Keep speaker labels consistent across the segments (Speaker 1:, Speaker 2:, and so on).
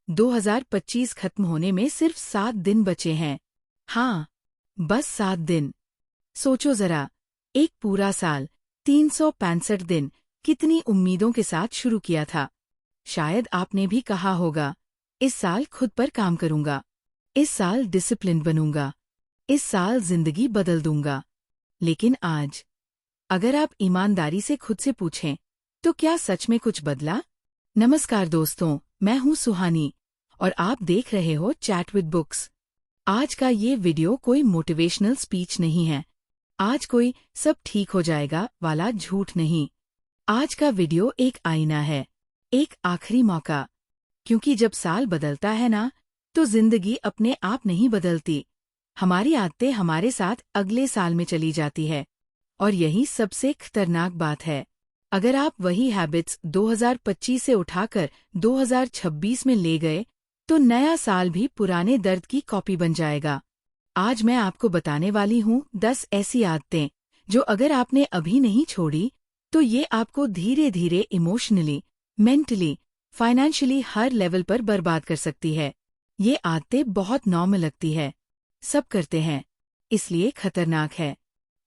Speaker 1: 2025 खत्म होने में सिर्फ 7 दिन बचे हैं। हाँ, बस 7 दिन। सोचो जरा, एक पूरा साल, 365 दिन, कितनी उम्मीदों के साथ शुरू किया था। शायद आपने भी कहा होगा, इस साल खुद पर काम करूंगा, इस साल डिसिप्लिन बनूंगा, इस साल जिंदगी बदल दूंगा। लेकिन आज, अगर आप ईमानदारी से खुद से पूछें, तो क्या सच में कुछ बदला? नमस्कार दोस्तों, मैं हूं सुहानी और आप देख रहे हो चैट विद बुक्स। आज का ये वीडियो कोई मोटिवेशनल स्पीच नहीं है। आज कोई सब ठीक हो जाएगा वाला झूठ नहीं। आज का वीडियो एक आईना है, एक आखिरी मौका। क्योंकि जब साल बदलता है ना, तो जिंदगी अपने आप नहीं बदलती। हमारी आदतें हमारे साथ अगले साल में चली जाती है। और यही सबसे खतरनाक बात है। अगर आप वही हैबिट्स 2025 से उठाकर 2026 में ले गए, तो नया साल भी पुराने दर्द की कॉपी बन जाएगा। आज मैं आपको बताने वाली हूँ 10 ऐसी आदतें, जो अगर आपने अभी नहीं छोड़ी, तो ये आपको धीरे धीरे इमोशनली, मेंटली, फाइनेंशियली हर लेवल पर बर्बाद कर सकती है। ये आदतें बहुत नॉर्मल लगती है, सब करते हैं, इसलिए खतरनाक है।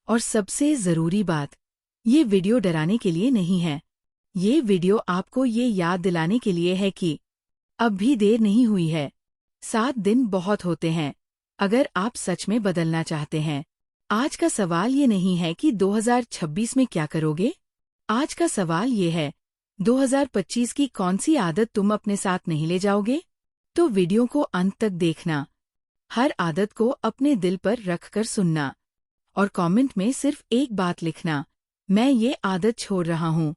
Speaker 1: और सबसे ज़रूरी बात, ये वीडियो डराने के लिए नहीं है। ये वीडियो आपको ये याद दिलाने के लिए है कि अब भी देर नहीं हुई है। 7 दिन बहुत होते हैं, अगर आप सच में बदलना चाहते हैं। आज का सवाल ये नहीं है कि 2026 में क्या करोगे। आज का सवाल ये है, 2025 की कौन सी आदत तुम अपने साथ नहीं ले जाओगे? तो वीडियो को अंत तक देखना, हर आदत को अपने दिल पर रख कर सुनना, और कमेंट में सिर्फ एक बात लिखना, मैं ये आदत छोड़ रहा हूँ।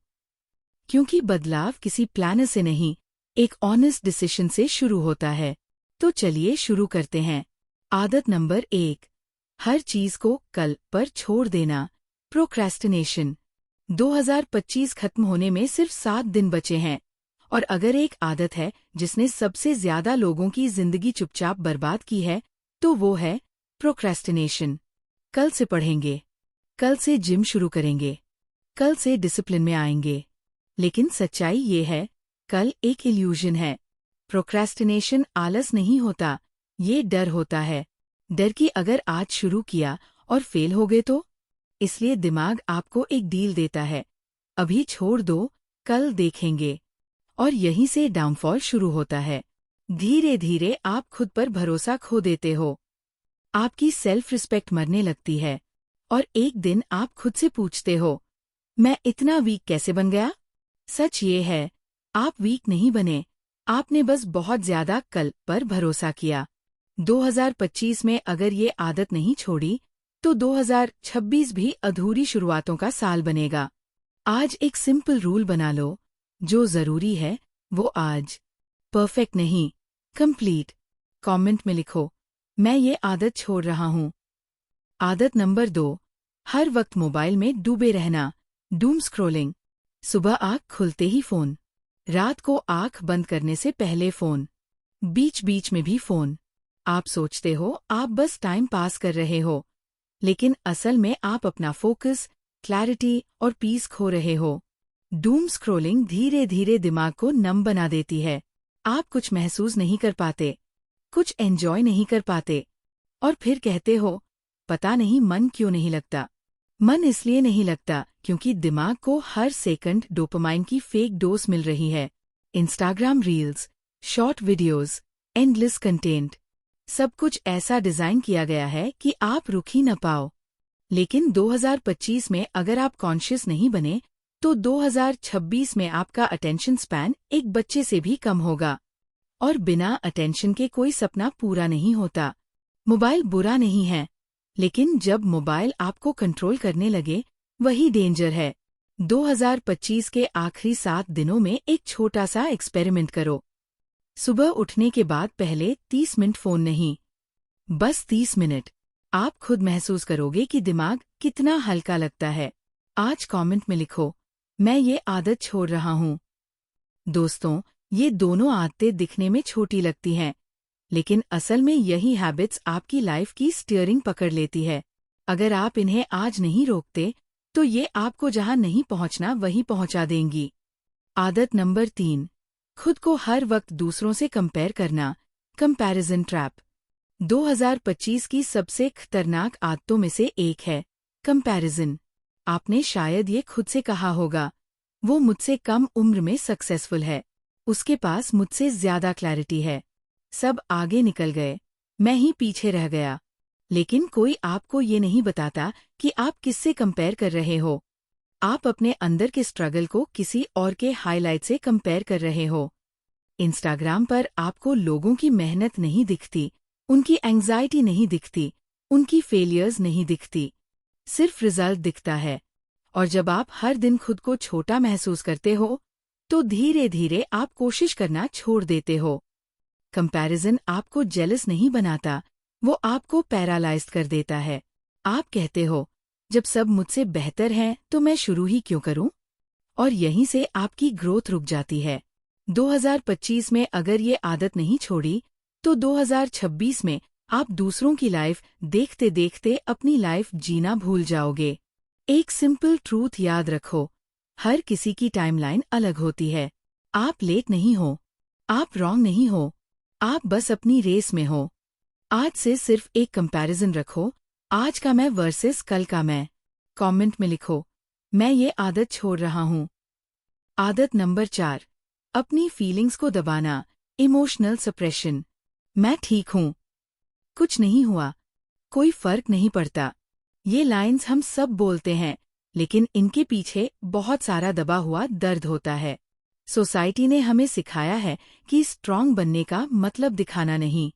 Speaker 1: क्योंकि बदलाव किसी प्लानर से नहीं, एक ऑनेस्ट डिसीजन से शुरू होता है। तो चलिए शुरू करते हैं। आदत नंबर 1, हर चीज को कल पर छोड़ देना, प्रोक्रेस्टिनेशन। 2025 खत्म होने में सिर्फ 7 दिन बचे हैं, और अगर एक आदत है जिसने सबसे ज्यादा लोगों की जिंदगी चुपचाप बर्बाद की है, तो वो है प्रोक्रेस्टिनेशन। कल से पढ़ेंगे, कल से जिम शुरू करेंगे, कल से डिसिप्लिन में आएंगे। लेकिन सच्चाई ये है, कल एक इल्यूजन है। प्रोक्रेस्टिनेशन आलस नहीं होता, ये डर होता है। डर कि अगर आज शुरू किया और फेल हो गए तो? इसलिए दिमाग आपको एक डील देता है, अभी छोड़ दो, कल देखेंगे। और यहीं से डाउनफॉल शुरू होता है। धीरे धीरे आप खुद पर भरोसा खो देते हो, आपकी सेल्फ रिस्पेक्ट मरने लगती है, और एक दिन आप खुद से पूछते हो, मैं इतना वीक कैसे बन गया? सच ये है, आप वीक नहीं बने, आपने बस बहुत ज्यादा कल पर भरोसा किया। 2025 में अगर ये आदत नहीं छोड़ी, तो 2026 भी अधूरी शुरुआतों का साल बनेगा। आज एक सिंपल रूल बना लो, जो जरूरी है वो आज, परफेक्ट नहीं, कंप्लीट। कमेंट में लिखो, मैं ये आदत छोड़ रहा हूँ। आदत नंबर 2, हर वक्त मोबाइल में डूबे रहना, डूम स्क्रॉलिंग। सुबह आँख खुलते ही फोन, रात को आँख बंद करने से पहले फोन, बीच बीच में भी फोन। आप सोचते हो आप बस टाइम पास कर रहे हो, लेकिन असल में आप अपना फोकस, क्लैरिटी और पीस खो रहे हो। डूम स्क्रॉलिंग धीरे धीरे दिमाग को नम बना देती है। आप कुछ महसूस नहीं कर पाते, कुछ एंजॉय नहीं कर पाते, और फिर कहते हो, पता नहीं मन क्यों नहीं लगता। मन इसलिए नहीं लगता क्योंकि दिमाग को हर सेकंड डोपामाइन की फेक डोज मिल रही है। Instagram reels, short videos, endless content, सब कुछ ऐसा डिजाइन किया गया है कि आप रुक ही न पाओ। लेकिन 2025 में अगर आप कॉन्शियस नहीं बने, तो 2026 में आपका अटेंशन स्पैन एक बच्चे से भी कम होगा। और बिना अटेंशन के कोई सपना पूरा नहीं होता। मोबाइल बुरा नहीं है, लेकिन जब मोबाइल आपको कंट्रोल करने लगे, वही डेंजर है। 2025 के आखिरी 7 दिनों में एक छोटा सा एक्सपेरिमेंट करो। सुबह उठने के बाद पहले 30 मिनट फोन नहीं, बस 30 मिनट। आप खुद महसूस करोगे कि दिमाग कितना हल्का लगता है। आज कमेंट में लिखो, मैं ये आदत छोड़ रहा हूँ। दोस्तों, ये दोनों आदतें दिखने में छोटी लगती हैं, लेकिन असल में यही हैबिट्स आपकी लाइफ की स्टीयरिंग पकड़ लेती है। अगर आप इन्हें आज नहीं रोकते, तो ये आपको जहां नहीं पहुंचना वहीं पहुंचा देंगी। आदत नंबर 3, खुद को हर वक्त दूसरों से कंपेयर करना, कंपैरिजन ट्रैप। 2025 की सबसे खतरनाक आदतों में से एक है कंपैरिजन। आपने शायद ये खुद से कहा होगा, वो मुझसे कम उम्र में सक्सेसफुल है, उसके पास मुझसे ज्यादा क्लैरिटी है, सब आगे निकल गए, मैं ही पीछे रह गया। लेकिन कोई आपको ये नहीं बताता कि आप किससे कंपेयर कर रहे हो। आप अपने अंदर के स्ट्रगल को किसी और के हाइलाइट से कंपेयर कर रहे हो। इंस्टाग्राम पर आपको लोगों की मेहनत नहीं दिखती, उनकी एंग्जाइटी नहीं दिखती, उनकी फेलियर्स नहीं दिखती, सिर्फ रिजल्ट दिखता है। और जब आप हर दिन खुद को छोटा महसूस करते हो, तो धीरे धीरे आप कोशिश करना छोड़ देते हो। कंपैरिजन आपको जेलस नहीं बनाता, वो आपको पैरालाइज्ड कर देता है। आप कहते हो, जब सब मुझसे बेहतर हैं तो मैं शुरू ही क्यों करूं? और यहीं से आपकी ग्रोथ रुक जाती है। 2025 में अगर ये आदत नहीं छोड़ी, तो 2026 में आप दूसरों की लाइफ देखते देखते अपनी लाइफ जीना भूल जाओगे। एक सिंपल ट्रूथ याद रखो, हर किसी की टाइमलाइन अलग होती है। आप लेट नहीं हो, आप रॉन्ग नहीं हो, आप बस अपनी रेस में हो। आज से सिर्फ एक कंपैरिजन रखो, आज का मैं वर्सेस कल का मैं। कमेंट में लिखो, मैं ये आदत छोड़ रहा हूँ। आदत नंबर 4, अपनी फीलिंग्स को दबाना, इमोशनल सप्रेशन। मैं ठीक हूँ, कुछ नहीं हुआ, कोई फर्क नहीं पड़ता। ये लाइन्स हम सब बोलते हैं, लेकिन इनके पीछे बहुत सारा दबा हुआ दर्द होता है। सोसाइटी ने हमें सिखाया है कि स्ट्रांग बनने का मतलब दिखाना नहीं।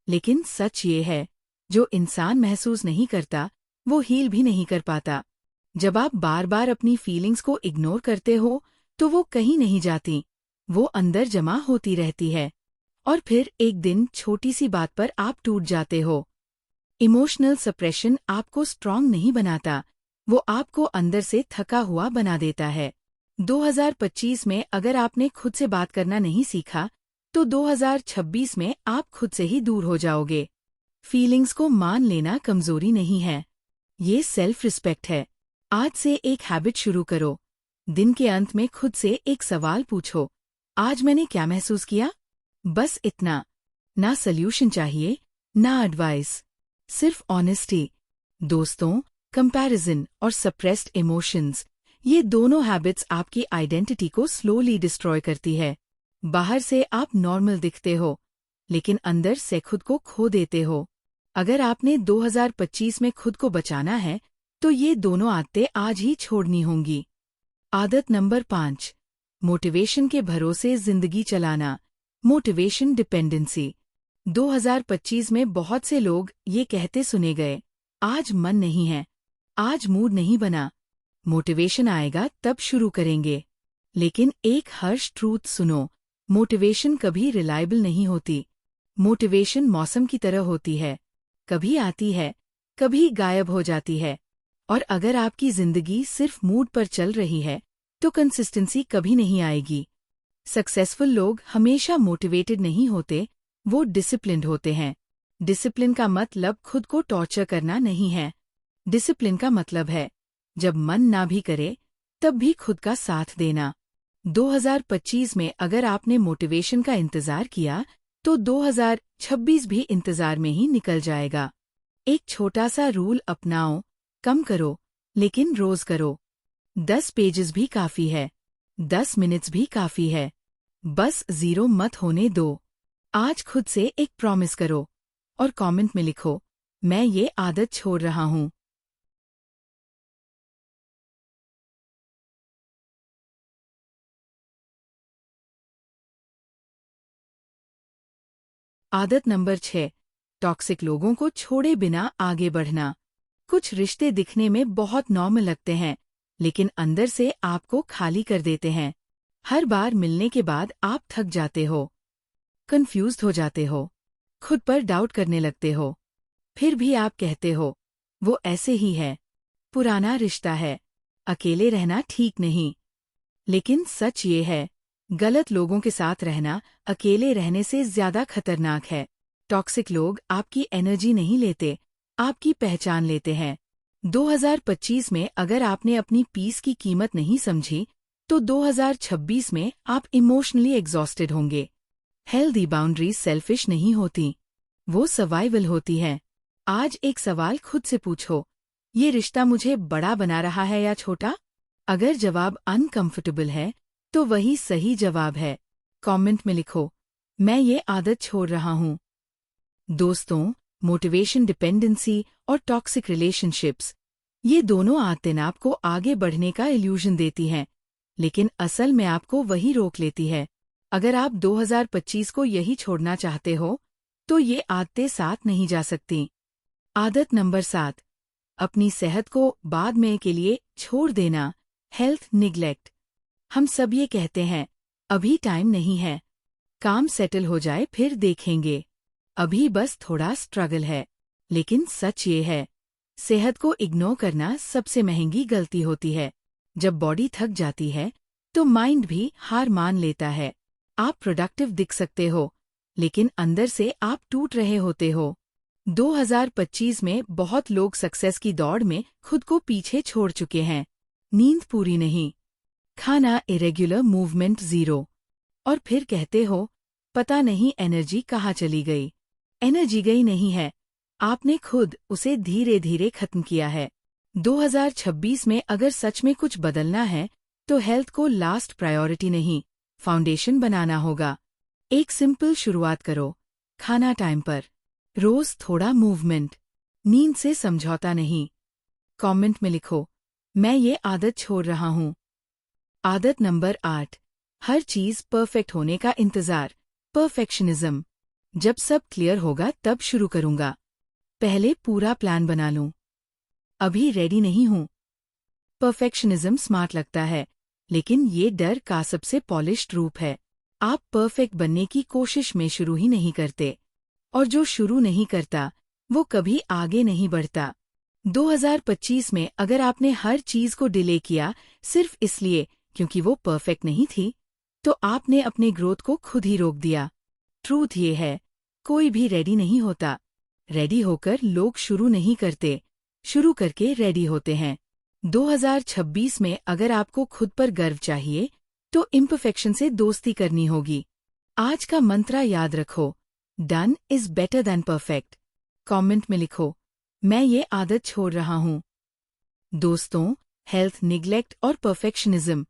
Speaker 1: लेकिन सच ये है, जो इंसान महसूस नहीं करता, वो हील भी नहीं कर पाता। जब आप बार बार अपनी फीलिंग्स को इग्नोर करते हो, तो वो कहीं नहीं जाती, वो अंदर जमा होती रहती है। और फिर एक दिन छोटी सी बात पर आप टूट जाते हो। इमोशनल सप्रेशन आपको स्ट्रांग नहीं बनाता, वो आपको अंदर से थका हुआ बना देता है। 2025 में अगर आपने खुद से बात करना नहीं सीखा, तो 2026 में आप खुद से ही दूर हो जाओगे। फीलिंग्स को मान लेना कमजोरी नहीं है, ये सेल्फ रिस्पेक्ट है। आज से एक हैबिट शुरू करो। दिन के अंत में खुद से एक सवाल पूछो, आज मैंने क्या महसूस किया? बस इतना। ना सल्यूशन चाहिए, ना एडवाइस, सिर्फ ऑनेस्टी। दोस्तों, कंपैरिजन और सप्रेस्ड इमोशंस, ये दोनों हैबिट्स आपकी आइडेंटिटी को स्लोली डिस्ट्रॉय करती है। बाहर से आप नॉर्मल दिखते हो, लेकिन अंदर से खुद को खो देते हो। अगर आपने 2025 में खुद को बचाना है, तो ये दोनों आदतें आज ही छोड़नी होंगी। आदत नंबर 5, मोटिवेशन के भरोसे जिंदगी चलाना, मोटिवेशन डिपेंडेंसी। 2025 में बहुत से लोग ये कहते सुने गए, आज मन नहीं है, आज मूड नहीं बना, मोटिवेशन आएगा तब शुरू करेंगे। लेकिन एक हर्ष ट्रूथ सुनो, मोटिवेशन कभी रिलायबल नहीं होती। मोटिवेशन मौसम की तरह होती है, कभी आती है, कभी गायब हो जाती है। और अगर आपकी जिंदगी सिर्फ मूड पर चल रही है, तो कंसिस्टेंसी कभी नहीं आएगी। सक्सेसफुल लोग हमेशा मोटिवेटेड नहीं होते, वो डिसिप्लिन्ड होते हैं। डिसिप्लिन का मतलब खुद को टॉर्चर करना नहीं है। डिसिप्लिन का मतलब है, जब मन ना भी करे, तब भी खुद का साथ देना। 2025 में अगर आपने मोटिवेशन का इंतजार किया, तो 2026 भी इंतजार में ही निकल जाएगा। एक छोटा सा रूल अपनाओ, कम करो, लेकिन रोज करो। 10 पेजेस भी काफी है, 10 मिनट्स भी काफी है, बस जीरो मत होने दो। आज खुद से एक प्रॉमिस करो और कमेंट में लिखो, मैं ये आदत छोड़ रहा हूँ। आदत नंबर 6, टॉक्सिक लोगों को छोड़े बिना आगे बढ़ना। कुछ रिश्ते दिखने में बहुत नॉर्मल लगते हैं, लेकिन अंदर से आपको खाली कर देते हैं। हर बार मिलने के बाद आप थक जाते हो, कंफ्यूज्ड हो जाते हो, खुद पर डाउट करने लगते हो। फिर भी आप कहते हो, वो ऐसे ही है, पुराना रिश्ता है, अकेले रहना ठीक नहीं। लेकिन सच ये है, गलत लोगों के साथ रहना अकेले रहने से ज्यादा खतरनाक है। टॉक्सिक लोग आपकी एनर्जी नहीं लेते, आपकी पहचान लेते हैं। 2025 में अगर आपने अपनी पीस की कीमत नहीं समझी, तो 2026 में आप इमोशनली एग्जॉस्टेड होंगे। हेल्दी बाउंड्रीज सेल्फिश नहीं होती, वो सर्वाइवल होती है। आज एक सवाल खुद से पूछो, ये रिश्ता मुझे बड़ा बना रहा है या छोटा? अगर जवाब अनकंफर्टेबल है, तो वही सही जवाब है। कमेंट में लिखो, मैं ये आदत छोड़ रहा हूँ। दोस्तों, मोटिवेशन, डिपेंडेंसी और टॉक्सिक रिलेशनशिप्स, ये दोनों आदतें आपको आगे बढ़ने का इल्यूजन देती हैं, लेकिन असल में आपको वही रोक लेती है। अगर आप 2025 को यही छोड़ना चाहते हो, तो ये आदतें साथ नहीं जा सकती। आदत नंबर 7, अपनी सेहत को बाद में के लिए छोड़ देना, हेल्थ निग्लेक्ट। हम सब ये कहते हैं, अभी टाइम नहीं है, काम सेटल हो जाए फिर देखेंगे, अभी बस थोड़ा स्ट्रगल है। लेकिन सच ये है, सेहत को इग्नोर करना सबसे महंगी गलती होती है। जब बॉडी थक जाती है, तो माइंड भी हार मान लेता है। आप प्रोडक्टिव दिख सकते हो, लेकिन अंदर से आप टूट रहे होते हो। 2025 में बहुत लोग सक्सेस की दौड़ में खुद को पीछे छोड़ चुके हैं। नींद पूरी नहीं, खाना इरेग्युलर, मूवमेंट ज़ीरो, और फिर कहते हो, पता नहीं एनर्जी कहाँ चली गई। एनर्जी गई नहीं है, आपने खुद उसे धीरे धीरे खत्म किया है। 2026 में अगर सच में कुछ बदलना है, तो हेल्थ को लास्ट प्रायोरिटी नहीं, फाउंडेशन बनाना होगा। एक सिंपल शुरुआत करो, खाना टाइम पर, रोज थोड़ा मूवमेंट, नींद से समझौता नहीं। कमेंट में लिखो, मैं ये आदत छोड़ रहा हूँ। आदत नंबर 8, हर चीज परफेक्ट होने का इंतजार, परफेक्शनिज्म। जब सब क्लियर होगा तब शुरू करूंगा, पहले पूरा प्लान बना लूं, अभी रेडी नहीं हूं। परफेक्शनिज्म स्मार्ट लगता है, लेकिन ये डर का सबसे पॉलिश्ड रूप है। आप परफेक्ट बनने की कोशिश में शुरू ही नहीं करते, और जो शुरू नहीं करता, वो कभी आगे नहीं बढ़ता। 2025 में अगर आपने हर चीज को डिले किया सिर्फ इसलिए क्योंकि वो परफेक्ट नहीं थी, तो आपने अपने ग्रोथ को खुद ही रोक दिया। ट्रूथ ये है, कोई भी रेडी नहीं होता। रेडी होकर लोग शुरू नहीं करते, शुरू करके रेडी होते हैं। 2026 में अगर आपको खुद पर गर्व चाहिए, तो इम्परफेक्शन से दोस्ती करनी होगी। आज का मंत्र याद रखो, done is better than perfect. Comment में लिखो, मैं ये आदत छोड़ रहा हूँ। दोस्तों, हेल्थ निग्लेक्ट और परफेक्शनिज्म,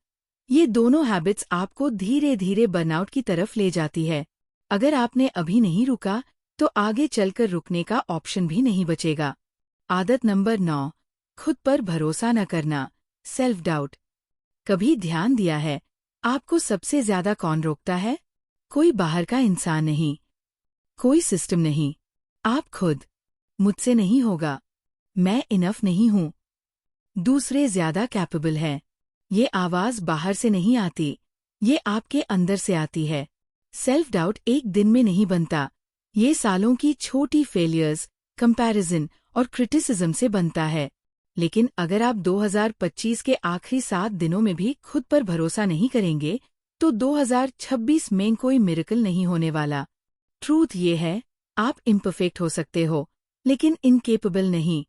Speaker 1: ये दोनों हैबिट्स आपको धीरे धीरे बर्नआउट की तरफ ले जाती है। अगर आपने अभी नहीं रुका, तो आगे चलकर रुकने का ऑप्शन भी नहीं बचेगा। आदत नंबर 9, खुद पर भरोसा न करना, सेल्फ डाउट। कभी ध्यान दिया है, आपको सबसे ज्यादा कौन रोकता है? कोई बाहर का इंसान नहीं, कोई सिस्टम नहीं, आप खुद। मुझसे नहीं होगा, मैं इनफ नहीं हूँ, दूसरे ज्यादा कैपेबल हैं। ये आवाज बाहर से नहीं आती, ये आपके अंदर से आती है। सेल्फ डाउट एक दिन में नहीं बनता, ये सालों की छोटी फेलियर्स, कंपैरिजन और क्रिटिसिज्म से बनता है। लेकिन अगर आप 2025 के आखिरी 7 दिनों में भी खुद पर भरोसा नहीं करेंगे, तो 2026 में कोई मिरेकल नहीं होने वाला। ट्रूथ ये है, आप इम्परफेक्ट हो सकते हो, लेकिन इनकेपेबल नहीं।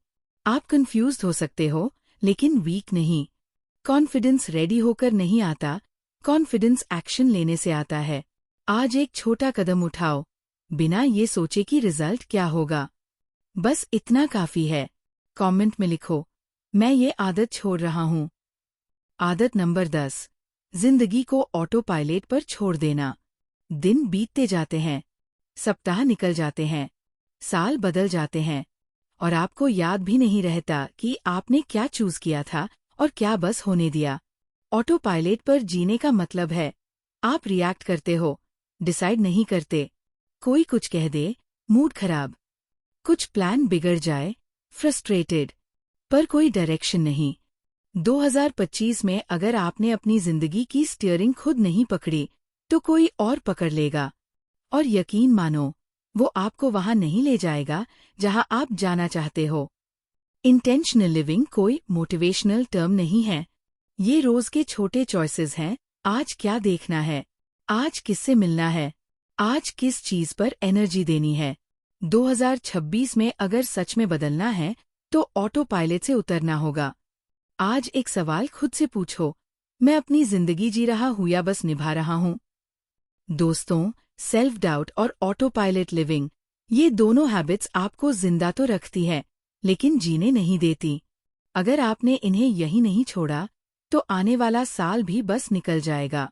Speaker 1: आप कंफ्यूज्ड हो सकते हो, लेकिन वीक नहीं। कॉन्फिडेंस रेडी होकर नहीं आता, कॉन्फिडेंस एक्शन लेने से आता है। आज एक छोटा कदम उठाओ, बिना ये सोचे कि रिजल्ट क्या होगा। बस इतना काफी है। कमेंट में लिखो, मैं ये आदत छोड़ रहा हूँ। आदत नंबर 10, जिंदगी को ऑटो पायलट पर छोड़ देना। दिन बीतते जाते हैं, सप्ताह निकल जाते हैं, साल बदल जाते हैं, और आपको याद भी नहीं रहता कि आपने क्या चूज किया था और क्या बस होने दिया। ऑटो पायलट पर जीने का मतलब है, आप रिएक्ट करते हो, डिसाइड नहीं करते। कोई कुछ कह दे, मूड खराब, कुछ प्लान बिगड़ जाए, फ्रस्ट्रेटेड, पर कोई डायरेक्शन नहीं। 2025 में अगर आपने अपनी जिंदगी की स्टीयरिंग खुद नहीं पकड़ी, तो कोई और पकड़ लेगा। और यकीन मानो, वो आपको वहां नहीं ले जाएगा जहां आप जाना चाहते हो। इंटेंशनल लिविंग कोई मोटिवेशनल टर्म नहीं है, ये रोज के छोटे चॉइसेस हैं। आज क्या देखना है, आज किससे मिलना है, आज किस चीज पर एनर्जी देनी है। 2026 में अगर सच में बदलना है, तो ऑटो पायलट से उतरना होगा। आज एक सवाल खुद से पूछो, मैं अपनी जिंदगी जी रहा हूँ या बस निभा रहा हूँ। दोस्तों, सेल्फ डाउट और ऑटो पायलट लिविंग, ये दोनों हैबिट्स आपको जिंदा तो रखती है, लेकिन जीने नहीं देती। अगर आपने इन्हें यही नहीं छोड़ा, तो आने वाला साल भी बस निकल जाएगा।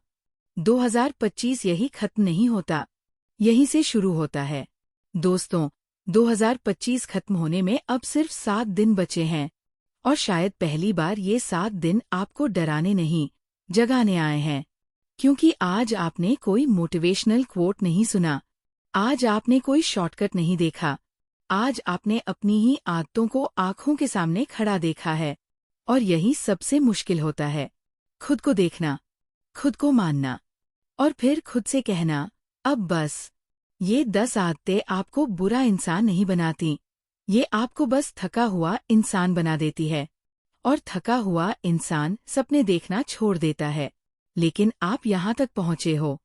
Speaker 1: 2025 यही खत्म नहीं होता, यहीं से शुरू होता है। दोस्तों, 2025 खत्म होने में अब सिर्फ 7 दिन बचे हैं, और शायद पहली बार ये 7 दिन आपको डराने नहीं, जगाने आए हैं। क्योंकि आज आपने कोई मोटिवेशनल कोट नहीं सुना, आज आपने कोई शॉर्टकट नहीं देखा, आज आपने अपनी ही आदतों को आंखों के सामने खड़ा देखा है। और यही सबसे मुश्किल होता है, खुद को देखना, खुद को मानना, और फिर खुद से कहना, अब बस। ये 10 आदतें आपको बुरा इंसान नहीं बनाती, ये आपको बस थका हुआ इंसान बना देती है। और थका हुआ इंसान सपने देखना छोड़ देता है, लेकिन आप यहाँ तक पहुँचे हो,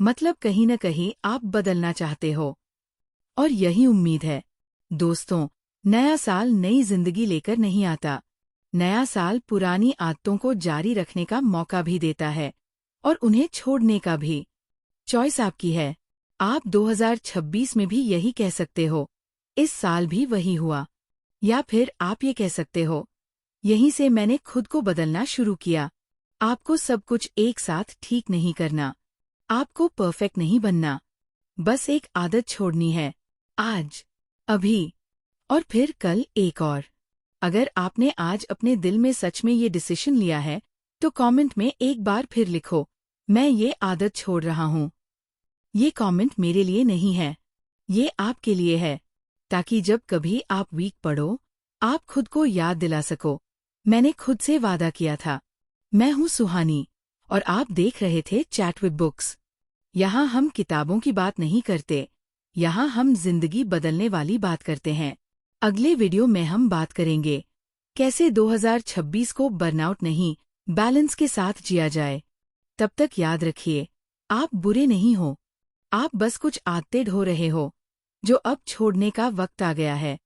Speaker 1: मतलब कहीं न कहीं आप बदलना चाहते हो। और यही उम्मीद है। दोस्तों, नया साल नई जिंदगी लेकर नहीं आता, नया साल पुरानी आदतों को जारी रखने का मौका भी देता है, और उन्हें छोड़ने का भी। चॉइस आपकी है। आप 2026 में भी यही कह सकते हो, इस साल भी वही हुआ। या फिर आप ये कह सकते हो, यहीं से मैंने खुद को बदलना शुरू किया। आपको सब कुछ एक साथ ठीक नहीं करना, आपको परफेक्ट नहीं बनना, बस एक आदत छोड़नी है, आज, अभी, और फिर कल एक और। अगर आपने आज अपने दिल में सच में ये डिसीजन लिया है, तो कमेंट में एक बार फिर लिखो, मैं ये आदत छोड़ रहा हूँ। ये कमेंट मेरे लिए नहीं है, ये आपके लिए है, ताकि जब कभी आप वीक पड़ो, आप खुद को याद दिला सको, मैंने खुद से वादा किया था। मैं हूँ सुहानी, और आप देख रहे थे चैट विद बुक्स। यहाँ हम किताबों की बात नहीं करते, यहाँ हम जिंदगी बदलने वाली बात करते हैं। अगले वीडियो में हम बात करेंगे, कैसे 2026 को बर्नआउट नहीं, बैलेंस के साथ जिया जाए। तब तक याद रखिए, आप बुरे नहीं हो, आप बस कुछ आदतें ढो रहे हो, जो अब छोड़ने का वक्त आ गया है।